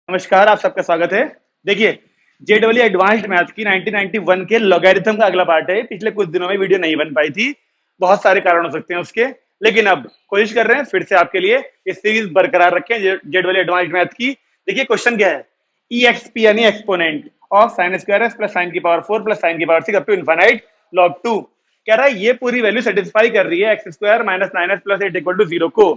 नमस्कार, आप सबका स्वागत है। देखिए, जेडब्ल्यू एडवांस्ड मैथ की 1991 के लॉगरिथम का अगला पार्ट है। पिछले कुछ दिनों में वीडियो नहीं बन पाई थी, बहुत सारे कारण हो सकते हैं उसके, लेकिन अब कोशिश कर रहे हैं फिर से आपके लिए ये सीरीज बरकरार रखें जेडब्ल्यू एडवांस्ड मैथ की। देखिए क्वेश्चन क्या है, ई एक्सपी यानी exponent of sine square x plus sine की पावर 4 प्लस साइन की power 6 up to infinite log 2। कह रहा है ये पूरी वैल्यू सेटिस्फाई कर रही है x square minus 9x plus 8 equal to 0 को।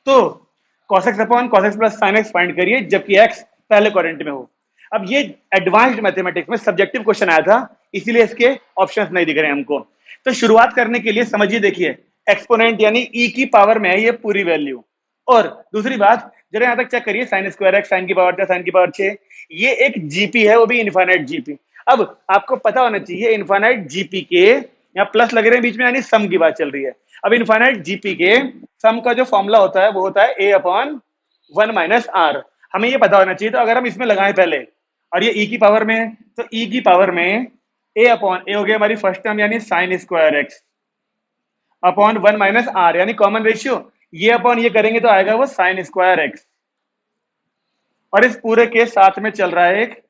तो cos x upon cos x plus sin x find करिए जबकि x पहले क्वाड्रेंट में हो। अब ये एडवांस्ड मैथमेटिक्स में सब्जेक्टिव क्वेश्चन आया था, इसीलिए इसके ऑप्शंस नहीं दिख रहे हैं हमको। तो शुरुआत करने के लिए समझिए, देखिए एक्सपोनेंट यानी e की पावर में है ये पूरी वैल्यू। और दूसरी बात, जरा यहां तक चेक करिए, साइन स्क्वायर एक्स साइन की पावर 4 साइन की पावर 6, ये एक जीपी है, वो भी इनफाइनाइट जीपी। अब आपको पता होना चाहिए इनफाइनाइट जीपी के यहाँ प्लस लग रहे हैं बीच में, यानी सम की बात चल रही है। अब इनफाइनाइट जीपी के सम का जो फॉर्मूला होता है वो होता है ए अपॉन 1 माइनस आर। हमें ये पता होना चाहिए। तो अगर हम इसमें लगाएं पहले, और ये ई की पावर में है, तो ई की पावर में ए अपॉन ए हो गया हमारी फर्स्ट टर्म यानी sine square x upon 1 minus r, यानी कॉमन रेशियो ये अपॉन ये करेंगे तो आएगा वो साइन स्क्वायर एक्स, और इस पूरे के साथ में चल रहा है एक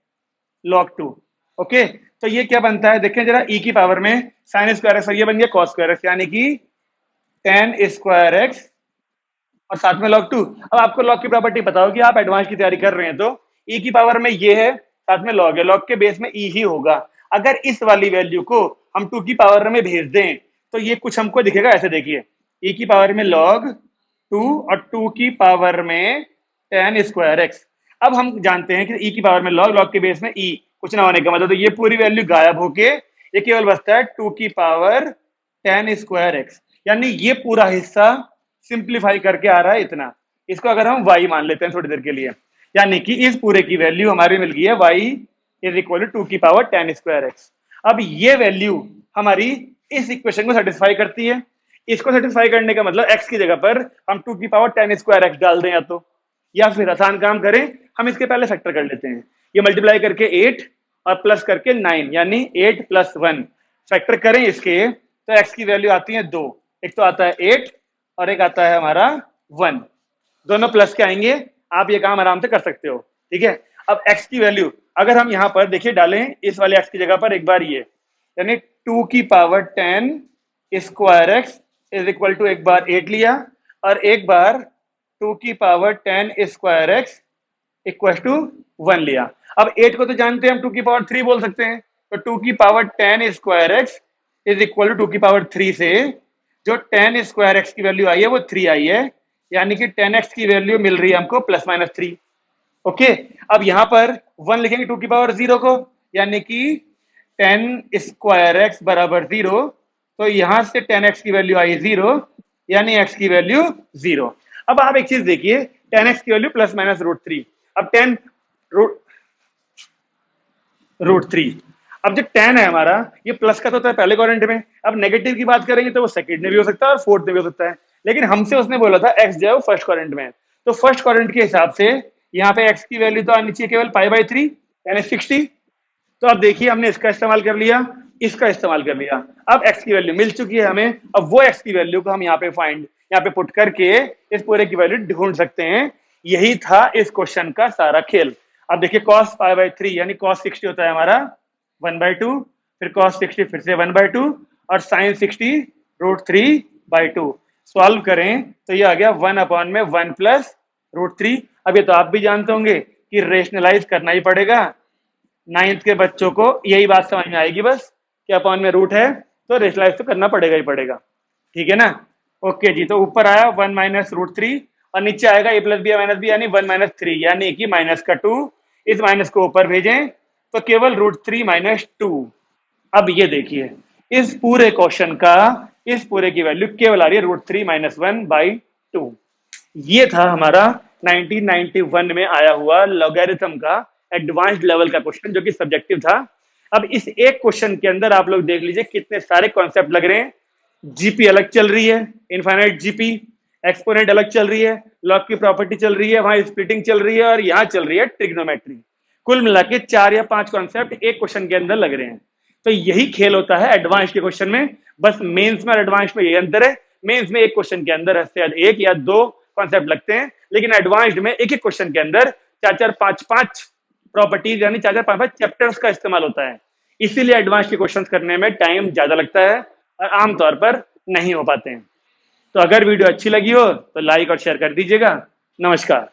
log 2। ओके, तो ये क्या बनता है, देखें जरा, ई की पावर में साइन स्क्वायर एक्स, ये बन गया कॉस स्क्वायर एक्स यानी कि tan स्क्वायर एक्स और साथ में log 2। अब आपको log की प्रॉपर्टी पता होगी, आप एडवांस की तैयारी कर रहे हैं तो e की पावर में ये है, साथ में log है, log के बेस में e ही होगा। अगर इस वाली वैल्यू को हम 2 की पावर में भेज दें तो ये कुछ हमको दिखेगा ऐसे, देखिए e की पावर में log 2 और 2 की पावर में tan स्क्वायर एक्स। अब हम जानते हैं कि e की पावर में log के बेस में e, कुछ ना होने का मतलब, तो ये पूरी वैल्यू गायब होके ये केवल बचता है 2 की पावर tan स्क्वायर एक्स, यानी ये पूरा हिस्सा सिंप्लीफाई करके आ रहा है इतना। इसको अगर हम y मान लेते हैं थोड़ी देर के लिए, यानी कि इस पूरे की वैल्यू हमारी मिल गई है y इज इक्वल टू 2 की पावर tan स्क्वायर एक्स। अब ये वैल्यू हमारी इस इक्वेशन को सेटिस्फाई करती है। इसको सेटिस्फाई करने का मतलब x की जगह पर हम 2 की पावर tan स्क्वायर एक्स डाल दें, या फिर आसान काम करें, हम इसके पहले फैक्टर कर लेते हैं। ये मल्टीप्लाई करके 8 और प्लस करके 9, यानी 8 प्लस 1 फैक्टर करें इसके, तो x की वैल्यू आती है 2। एक तो आता है 8 और एक आता है हमारा 1, दोनों प्लस के आएंगे। आप ये काम आराम से कर सकते हो, ठीक है। अब x की वैल्यू अगर हम यहाँ पर देखिए डालें, इस वाले x की जगह पर एक बार ये, यानी 2 की power 10 square x is equal to एक बार 8 लिया और एक बार 2 की power 10 square x equal to 1 लिया। अब 8 को तो जानते हैं हम 2 की पावर 3 बोल सकते हैं, तो 2 की power 10 square x is equal to 2 की पावर 3 से जो 10 स्क्वायर एक्स की वैल्यू आई है वो 3 आई है, यानी कि 10x की वैल्यू मिल रही है हमको प्लस माइनस 3। ओके, अब यहां पर 1 लिखेंगे 2 की पावर 0 को, यानी कि 10 स्क्वायर एक्स बराबर 0, तो यहां से 10x की वैल्यू आई 0, यानी x की वैल्यू 0। अब आप एक चीज देखिए, 10x की वैल्यू प्लस माइनस रूट 3, अब 10 रूट 3, अब जो 10 है हमारा, ये प्लस का तो होता है पहले क्वाड्रेंट में, अब नेगेटिव की बात करेंगे तो वो सेकंड में भी हो सकता है और फोर्थ में भी हो सकता है, लेकिन हमसे उसने बोला था x जो है वो फर्स्ट क्वाड्रेंट में है, तो फर्स्ट क्वाड्रेंट के हिसाब से यहाँ पे x की वैल्यू तो आनी चाहिए केवल π/3 यानी 60। तो अब देखिए हमने इसका इस्तेमाल कर लिया, इसका इस्तेमाल कर लिया, अब x की वैल्यू मिल चुकी है हमें। अब वो x की वैल्यू को हम यहाँ पे पुट करके इस पूरे की वैल्यू ढूंढ सकते हैं। यही था इस क्वेश्चन का सारा खेल। अब देखिए cos π/3 यानी cos 60 होता है हमारा 1/2, फिर cos 60 फिर से 1/2 और sin 60 √3/2। सॉल्व करें तो ये आ गया 1 अपॉन में 1 प्लस √3। अब ये तो आप भी जानते होंगे कि रेशनलाइज करना ही पड़ेगा, 9th के बच्चों को यही बात समझ में आएगी बस कि अपॉन में रूट है तो रेशनलाइज तो करना पड़ेगा ही पड़ेगा, ठीक है ना। ओके जी, तो ऊपर आया 1 माइनस √3 और नीचे आएगा a plus b minus b यानी 1 माइनस 3, यानी कि माइनस का 2, इस माइनस को ऊपर भेजें तो केवल √3 माइनस 2। अब ये देखिए इस पूरे क्वेश्चन का इस पूरे की वैल्यू केवल आ रही है √3 माइनस 1/2। ये था हमारा 1991 में आया हुआ लॉगरिथम का एडवांस्ड लेवल का क्वेश्चन, जो कि सब्जेक्टिव था। अब इस एक क्वेश्चन के अंदर आप लोग देख लीजिए कितने सारे कॉन्सेप्ट लग रहे हैं। जीपी अलग चल रही है, इनफाइनाइट जीपी, एक्सपोनेंट अलग चल रही है, लॉग की प्रॉपर्टी चल रही है, वहां स्प्लिटिंग चल रही है और यहाँ चल रही है ट्रिग्नोमेट्री। कुल मिला के 4 या 5 कॉन्सेप्ट एक क्वेश्चन के अंदर लग रहे हैं। तो यही खेल होता है एडवांस के क्वेश्चन में, बस मेंस में और एडवांस में यही अंतर है। मेंस में एक क्वेश्चन के अंदर एक या दो कॉन्सेप्ट लगते हैं, लेकिन एडवांस्ड में एक एक क्वेश्चन के अंदर चार चार पांच पांच प्रॉपर्टीज यानी चार चार पांच पांच चैप्टर्स का इस्तेमाल होता है, इसीलिए एडवांस के क्वेश्चंस करने में टाइम ज्यादा लगता है और आमतौर पर नहीं हो पाते हैं। तो अगर वीडियो अच्छी लगी हो तो लाइक और शेयर कर दीजिएगा। नमस्कार।